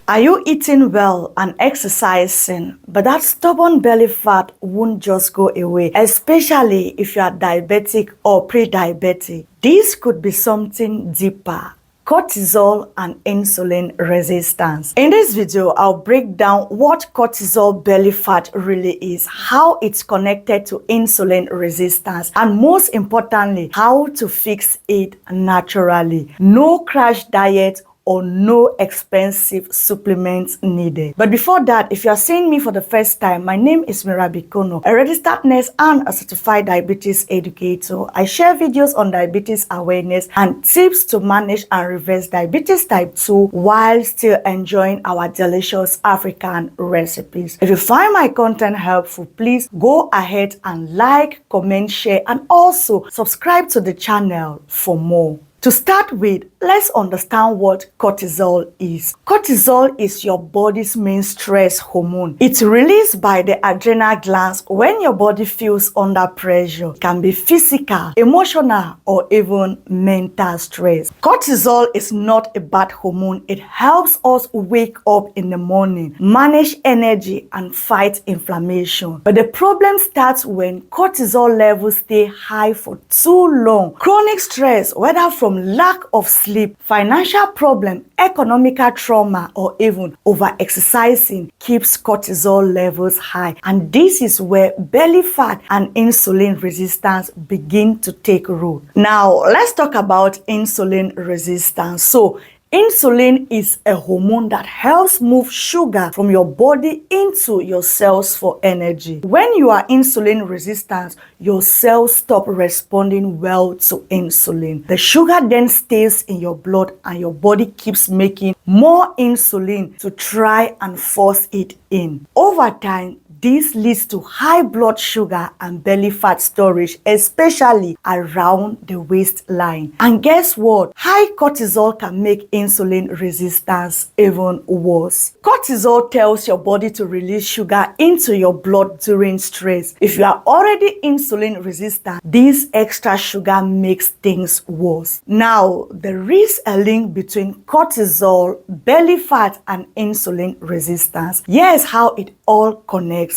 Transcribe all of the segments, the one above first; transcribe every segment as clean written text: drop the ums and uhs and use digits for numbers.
Are you eating well and exercising, but that stubborn belly fat won't just go away, especially if you are diabetic or pre-diabetic? This could be something deeper: cortisol and insulin resistance. In this video, I'll break down what cortisol belly fat really is, how it's connected to insulin resistance, and most importantly, how to fix it naturally. No crash diet or no expensive supplements needed. But before that, if you are seeing me for the first time, my name is Mirabi Kono, a registered nurse and a certified diabetes educator. I share videos on diabetes awareness and tips to manage and reverse diabetes type 2 while still enjoying our delicious African recipes. If you find my content helpful, please go ahead and like, comment, share, and also subscribe to the channel for more. To start with, let's understand what cortisol is. Cortisol is your body's main stress hormone. It's released by the adrenal glands when your body feels under pressure. It can be physical, emotional, or even mental stress. Cortisol is not a bad hormone. It helps us wake up in the morning, manage energy, and fight inflammation. But the problem starts when cortisol levels stay high for too long. Chronic stress, whether from lack of sleep, financial problem, economical trauma, or even over-exercising, keeps cortisol levels high. And this is where belly fat and insulin resistance begin to take root. Now, let's talk about insulin resistance. So, insulin is a hormone that helps move sugar from your body into your cells for energy. When you are insulin resistant, your cells stop responding well to insulin. The sugar then stays in your blood and your body keeps making more insulin to try and force it in. Over time, this leads to high blood sugar and belly fat storage, especially around the waistline. And guess what? High cortisol can make insulin resistance even worse. Cortisol tells your body to release sugar into your blood during stress. If you are already insulin resistant, this extra sugar makes things worse. Now, there is a link between cortisol, belly fat, and insulin resistance. Here's how it all connects.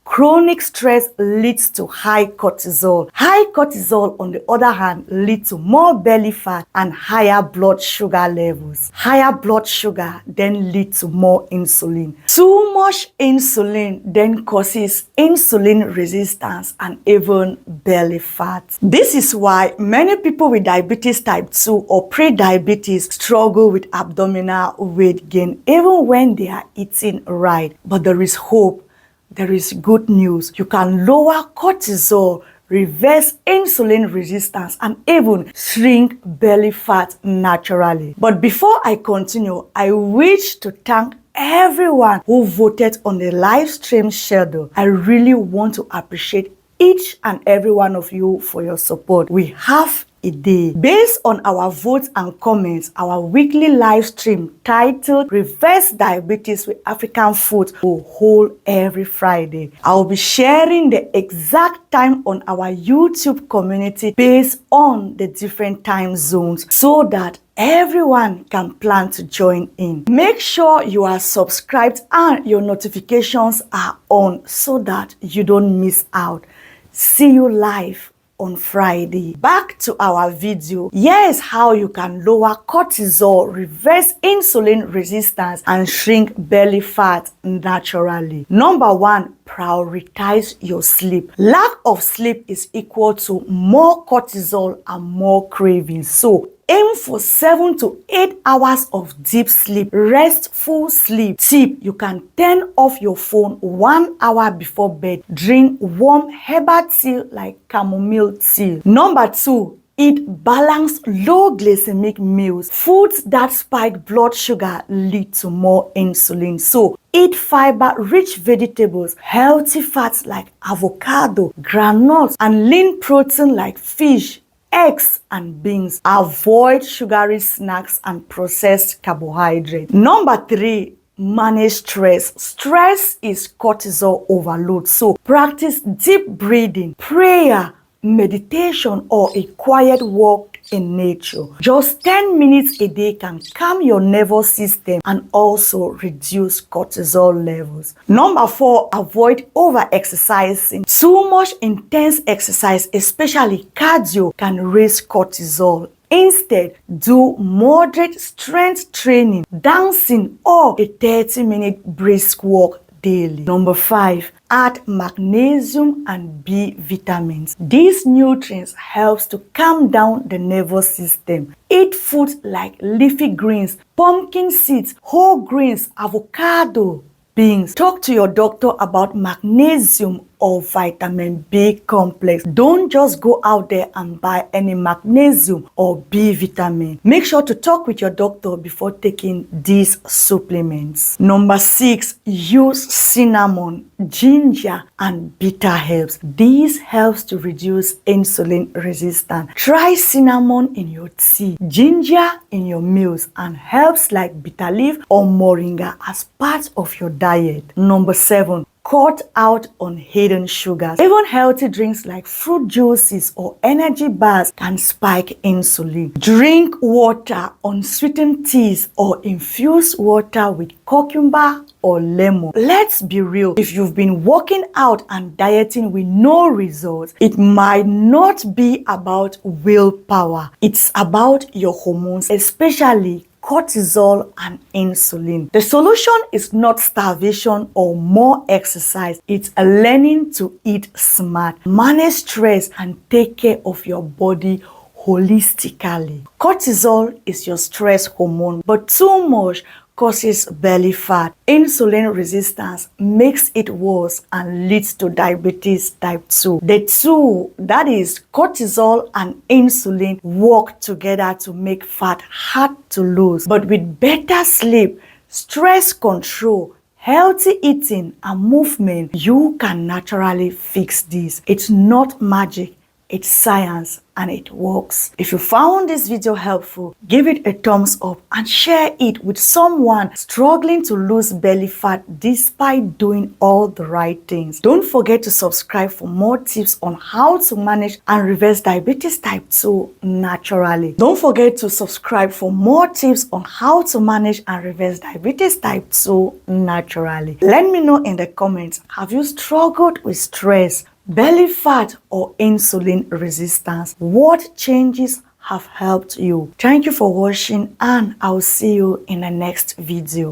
Chronic stress leads to high cortisol. High cortisol, on the other hand, leads to more belly fat and higher blood sugar levels. Higher blood sugar then leads to more insulin. Too much insulin then causes insulin resistance and even belly fat. This is why many people with diabetes type 2 or pre-diabetes struggle with abdominal weight gain even when they are eating right. But there is hope. There is good news. You can lower cortisol, reverse insulin resistance, and even shrink belly fat naturally. But before I continue, I wish to thank everyone who voted on the live stream schedule. I really want to appreciate each and every one of you for your support. We have a day. Based on our votes and comments, our weekly live stream titled Reverse Diabetes with African Food will hold every Friday. I'll be sharing the exact time on our YouTube community based on the different time zones so that everyone can plan to join in. Make sure you are subscribed and your notifications are on so that you don't miss out. See you live on Friday. Back to our video. Here's how you can lower cortisol, reverse insulin resistance, and shrink belly fat naturally. Number 1, prioritize your sleep. Lack of sleep is equal to more cortisol and more cravings. So aim for 7 to 8 hours of deep sleep, restful sleep. Tip: you can turn off your phone 1 hour before bed. Drink warm herbal tea like chamomile tea. Number 2, eat balanced, low glycemic meals. Foods that spike blood sugar lead to more insulin. So eat fiber-rich vegetables, healthy fats like avocado, granules, and lean protein like fish, eggs, and beans. Avoid sugary snacks and processed carbohydrates. Number 3, manage stress. Stress is cortisol overload. So practice deep breathing, prayer, meditation, or a quiet walk in nature. Just 10 minutes a day can calm your nervous system and also reduce cortisol levels. Number 4, avoid over-exercising. Too much intense exercise, especially cardio, can raise cortisol. Instead, do moderate strength training, dancing, or a 30-minute brisk walk daily. Number 5, add magnesium and B vitamins. These nutrients helps to calm down the nervous system. Eat foods like leafy greens, pumpkin seeds, whole grains, avocado, beans. Talk to your doctor about magnesium or vitamin B complex. Don't just go out there and buy any magnesium or B vitamin. Make sure to talk with your doctor before taking these supplements. Number 6, use cinnamon, ginger, and bitter herbs. These helps to reduce insulin resistance. Try cinnamon in your tea, ginger in your meals, and herbs like bitter leaf or moringa as part of your diet. Number 7, cut out on hidden sugars. Even healthy drinks like fruit juices or energy bars can spike insulin. Drink water, unsweetened teas, or infuse water with cucumber or lemon. Let's be real, if you've been working out and dieting with no results, it might not be about willpower. It's about your hormones, especially cortisol and insulin. The solution is not starvation or more exercise. It's a learning to eat smart, manage stress, and take care of your body holistically. Cortisol is your stress hormone, but too much causes belly fat. Insulin resistance makes it worse and leads to diabetes type 2. The two, that is cortisol and insulin, work together to make fat hard to lose. But with better sleep, stress control, healthy eating, and movement, you can naturally fix this. It's not magic. It's science and it works. If you found this video helpful, give it a thumbs up and share it with someone struggling to lose belly fat despite doing all the right things. Don't forget to subscribe for more tips on how to manage and reverse diabetes type 2 naturally. Don't forget to subscribe for more tips on how to manage and reverse diabetes type 2 naturally. Let me know in the comments, have you struggled with stress, belly fat, or insulin resistance? What changes have helped you? Thank you for watching, and I'll see you in the next video.